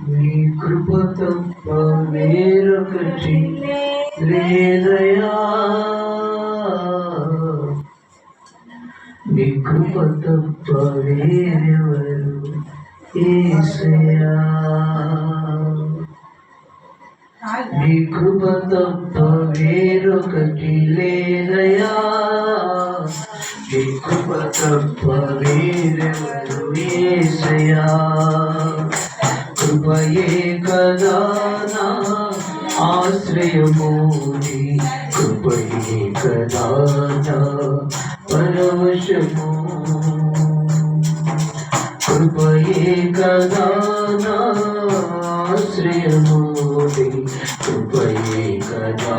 నీ కృప తప్ప వేరొకటి లేదయా, నీ కృప తప్ప వేరెవరు యేసయ్యా, నీ కృప తప్ప వేరొకటి లేదయా, నీ కృప తప్ప వేరెవరు యేసయ్యా, కృపయే కదా నా ఆశ్రయము, నీ కృపయే కదా నా పరవశము, కృపయే కదా నా ఆశ్రయము, నీ కృపయే కదా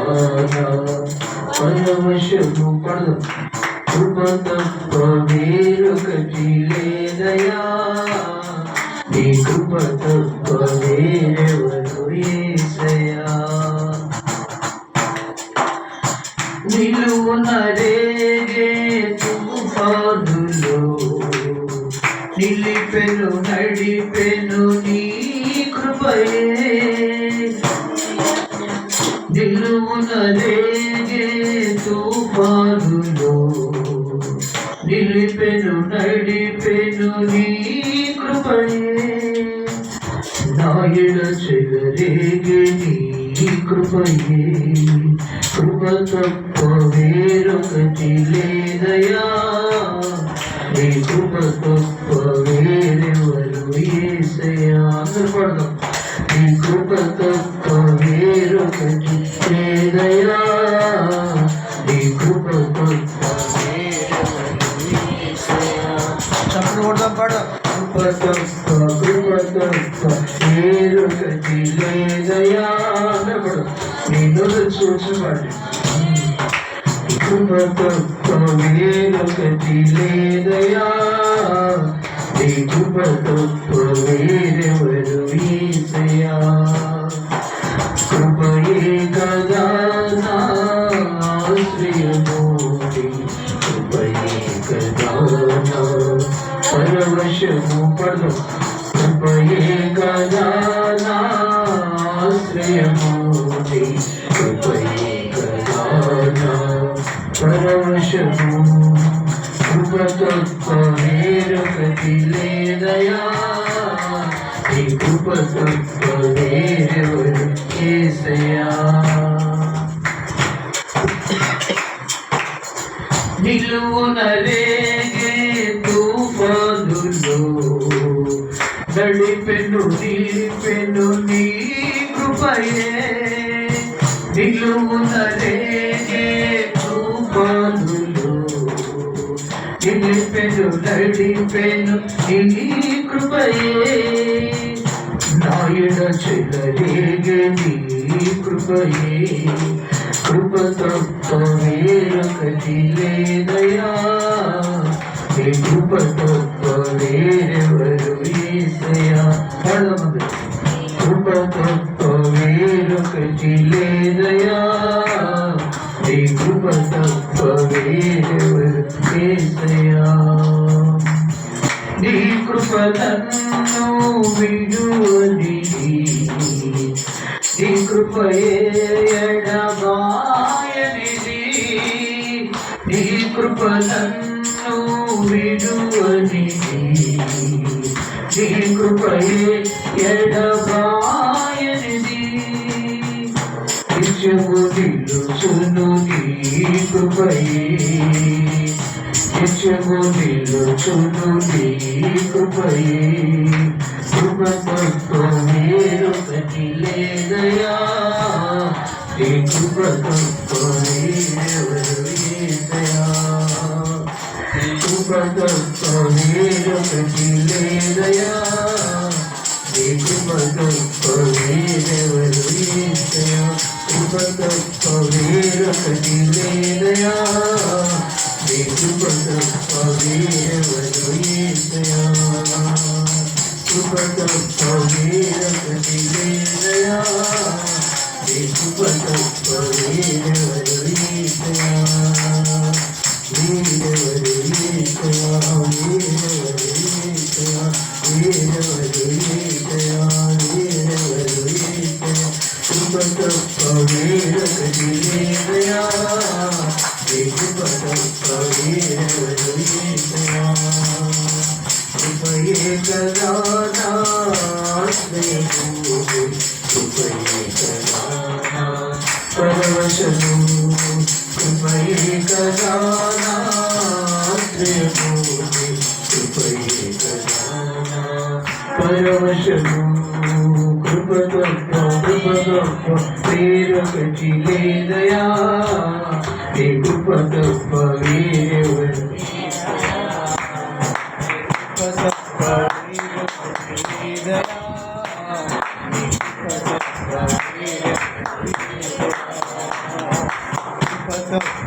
నా పరవశము. పడదు. కృప తప్ప వేరొకటి లేదయా, నీ కృప తప్ప వేరెవరు యేసయ్యా, నిలువున రేగే తుఫానులో నిలిపెను నడిపెను నీ కృపయే, నిలువున రేగే తుఫానులో నిలిపెను నడిపెను నీ కృపయే, నాయన చెలరేగే నీ కృపయే, కృప తప్ప వేరొకటి లేదయా, నీ కృప తప్ప వేరెవరు యేసయ్యా. అందరూ పడదాం. నీ కృప తప్ప వేరొకటి లేదయా, నీ కృప తప్ప వేరెవరు యేసయ్యా. చప్పుడు కొడదాం. పాడ. కృప తప్ప వేరొకటి లేదయా, నేను చూసుకోండి. కృప తప్ప వేరొకటి లేదయా, నీ కృప తప్ప వేరెవరు యేసయ్యా, కృపయే కదా నా ఆశ్రయము, కృపయే కదా నా పరవశము. పడదు. కృపయే కదా నా ఆశ్రయము, కృపయే కదా నా పరవశము, కృప తప్ప వేరొకటి లేదయా, నీ కృప తప్ప వేరెవరు యేసయ్యా, నిలువున రేగే తుఫానులో నడిపెను నిలిపెను నీ కృపయే, నిలువున రేగే తుఫానులో నిలిపెను నడిపెను నీ కృపయే, నాయన చెలరేగే నీ కృపయే, కృప తప్ప వేరొకటి లేదయా, నీ కృప తప్ప వేరెవరు యేసయ్యా. కృప తప్ప వేరొకటి లేదయా, నీ కృప తప్ప వేరెవరు యేసయ్యా, నీ కృప నన్ను విడువని, నీ కృపయే ఎడబాయనిది, నీ కృప నన్ను విడువని, నీ కృపయే ఎడబాయనిది, నిత్యము నిలుచును నీ కృపయే, నిత్యము నిలుచును నీ కృపయే, కృప తప్ప వేరొకటి లేదయా, నీ కృప తప్ప వేరెవరు యేసయ్యా, కృప తప్ప వేరొకటి లేదయా, నీ కృప తప్ప వేరెవరు యేసయ్యా, కృప తప్ప వేరొకటి లేదయా, నీ కృప తప్ప వేరెవరు యేసయ్యా, కృప తప్ప వేరొకటి లేదయా, నీ కృప తప్ప వేరెవరు యేసయ్యా, వేరెవరు యేసయ్యా, వేరెవరు యేసయ్యా, కృప తప్ప వేరొకటి లేదయా కృప తప్ప వేరెవరు యేసయ్యా కృపయే కదా నా ఆశ్రయము కృపయే కదా నా పరవశము కృపయే కదా నా ఆశ్రయము కృపయే కదా నా పరవశము కృప తప్ప వేరొకటి లేదయా నీ కృప తప్ప వేరెవరు What's up?